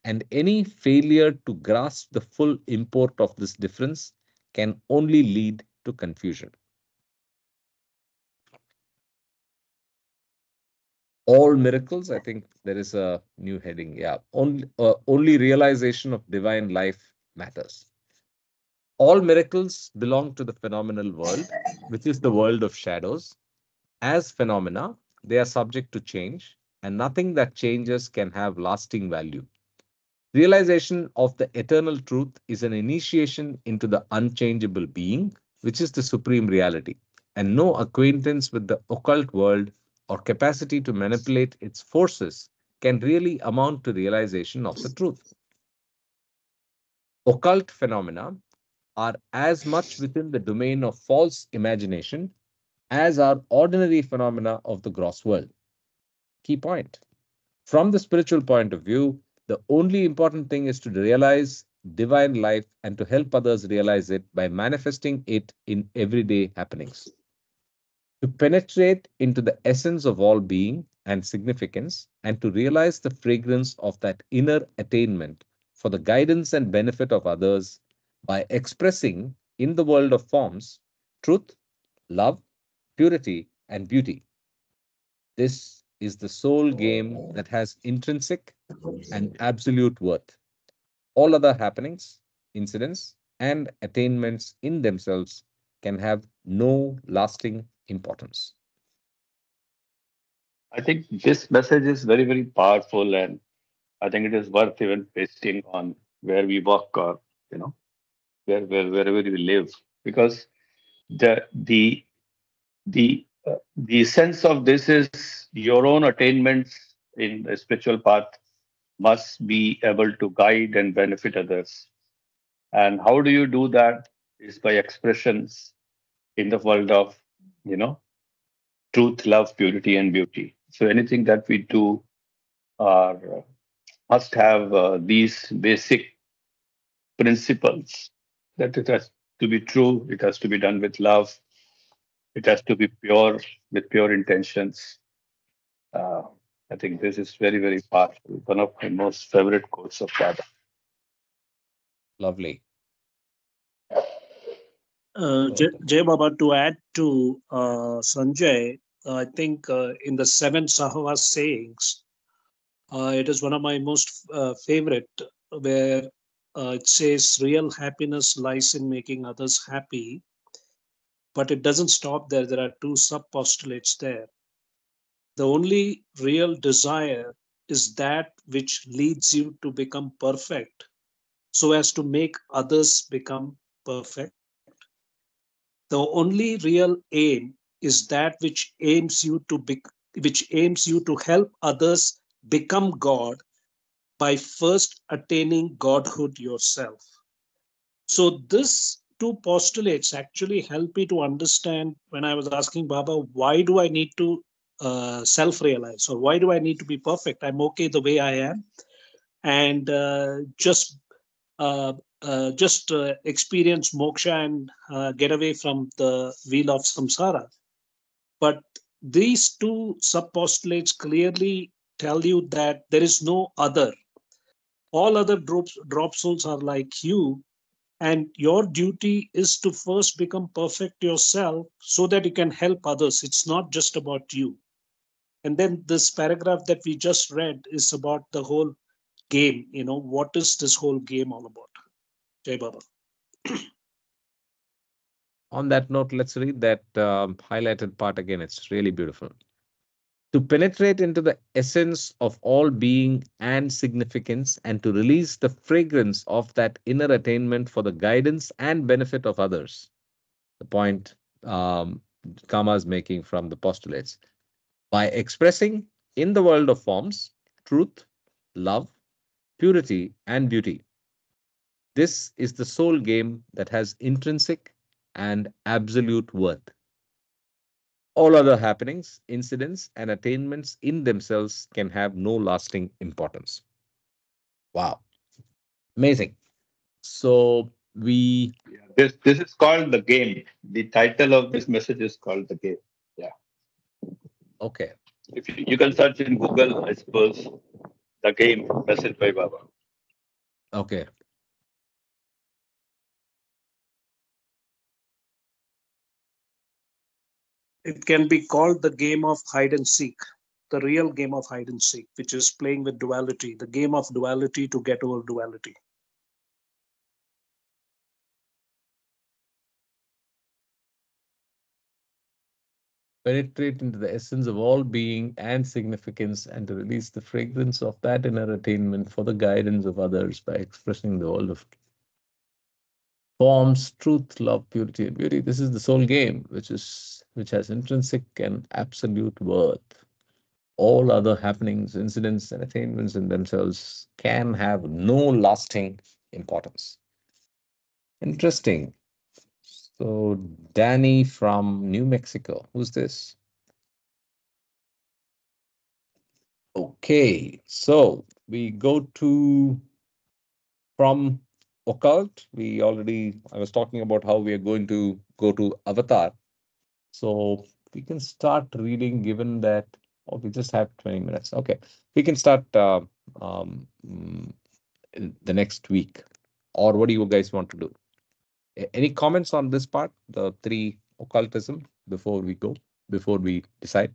and any failure to grasp the full import of this difference can only lead to confusion. All miracles, I think there is a new heading. Yeah, only realization of divine life matters. All miracles belong to the phenomenal world, which is the world of shadows. As phenomena, they are subject to change, and nothing that changes can have lasting value. Realization of the eternal truth is an initiation into the unchangeable being, which is the supreme reality, and no acquaintance with the occult world or capacity to manipulate its forces can really amount to realization of the truth. Occult phenomena are as much within the domain of false imagination as are ordinary phenomena of the gross world. Key point. From the spiritual point of view, the only important thing is to realize divine life and to help others realize it by manifesting it in everyday happenings. To penetrate into the essence of all being and significance, and to realize the fragrance of that inner attainment for the guidance and benefit of others by expressing in the world of forms truth, love, purity, and beauty. This is the sole game that has intrinsic and absolute worth. All other happenings, incidents, and attainments in themselves can have no lasting importance. I think this message is very, very powerful, and I think it is worth even pasting on where we work or you know wherever we live, because the the sense of this is your own attainments in the spiritual path must be able to guide and benefit others. And how do you do that? Is by expressions in the world of you know truth, love, purity, and beauty. So anything that we do are must have these basic principles, that it has to be true, it has to be done with love, it has to be pure with pure intentions. Uh, I think this is very, very powerful. One of my most favorite quotes of Baba. Lovely. Jay Baba, to add to Sanjay, I think in the seven Sahava sayings, it is one of my most favorite, where it says, real happiness lies in making others happy, but it doesn't stop there. There are two sub postulates there. The only real desire is that which leads you to become perfect, so as to make others become perfect. The only real aim is that which aims you to help others become God by first attaining godhood yourself. So this two postulates actually help me to understand, when I was asking Baba, why do I need to self-realize, or why do I need to be perfect? I'm okay the way I am, and uh, experience moksha and get away from the wheel of samsara. But these two sub-postulates clearly tell you that there is no other. All other drop souls are like you, and your duty is to first become perfect yourself so that you can help others. It's not just about you. And then this paragraph that we just read is about the whole game. What is this whole game all about? Jai Baba. On that note, let's read that highlighted part again. It's really beautiful. To penetrate into the essence of all being and significance, and to release the fragrance of that inner attainment for the guidance and benefit of others. The point Kama is making from the postulates. By expressing in the world of forms truth, love, purity, and beauty. This is the sole game that has intrinsic and absolute worth. All other happenings, incidents, and attainments in themselves can have no lasting importance. Wow, amazing. So we, Yeah, this is called the game. The title of this message is called the game. Yeah. okay, If you can search in Google, I suppose, the game message by Baba. okay. It can be called the game of hide and seek, the real game of hide and seek, which is playing with duality, the game of duality to get over duality. Penetrate into the essence of all being and significance, and to release the fragrance of that inner attainment for the guidance of others by expressing the world of forms, truth, love, purity, and beauty. This is the soul game, which has intrinsic and absolute worth. All other happenings, incidents, and attainments in themselves can have no lasting importance. Interesting. So, Danny from New Mexico. Who's this? Okay, so we go to from occult. I was talking about how we are going to go to avatar. So we can start reading given that, oh, we just have 20 minutes. Okay, we can start in the next week. Or what do you guys want to do? Any comments on this part, the three occultism, before we decide?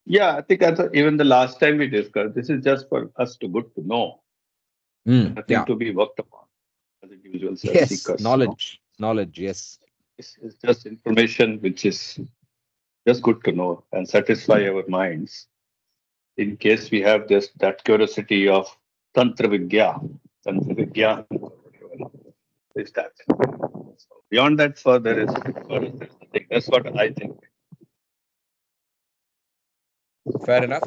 Yeah, I think even the last time we discussed, this is just for us to good to know, nothing Yeah. to be worked upon as individuals, as Yes. seekers. Knowledge. Yes. It's just information which is just good to know and satisfy our minds in case we have that curiosity of Tantra Vigya is that. So beyond that, further is nothing. That's what I think. Fair enough.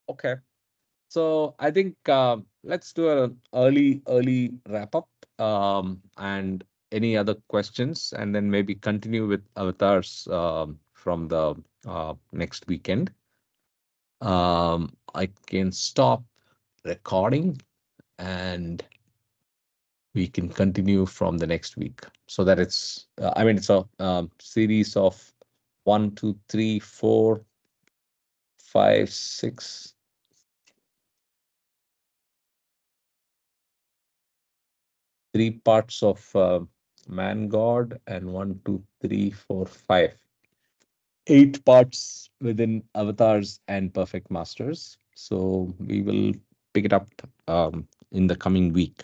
Okay. So I think let's do an early wrap up, and any other questions, and then maybe continue with avatars from the next weekend. I can stop recording, and we can continue from the next week. So that it's a series of 1, 2, 3, 4, 5, 6. Three parts of man god, and 1, 2, 3, 4, 5. 8 parts within avatars and perfect masters. So we will pick it up in the coming week.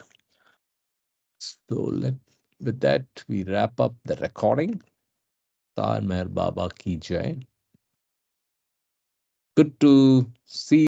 So with that we wrap up the recording. Tar Meher Baba ki jai. Good to see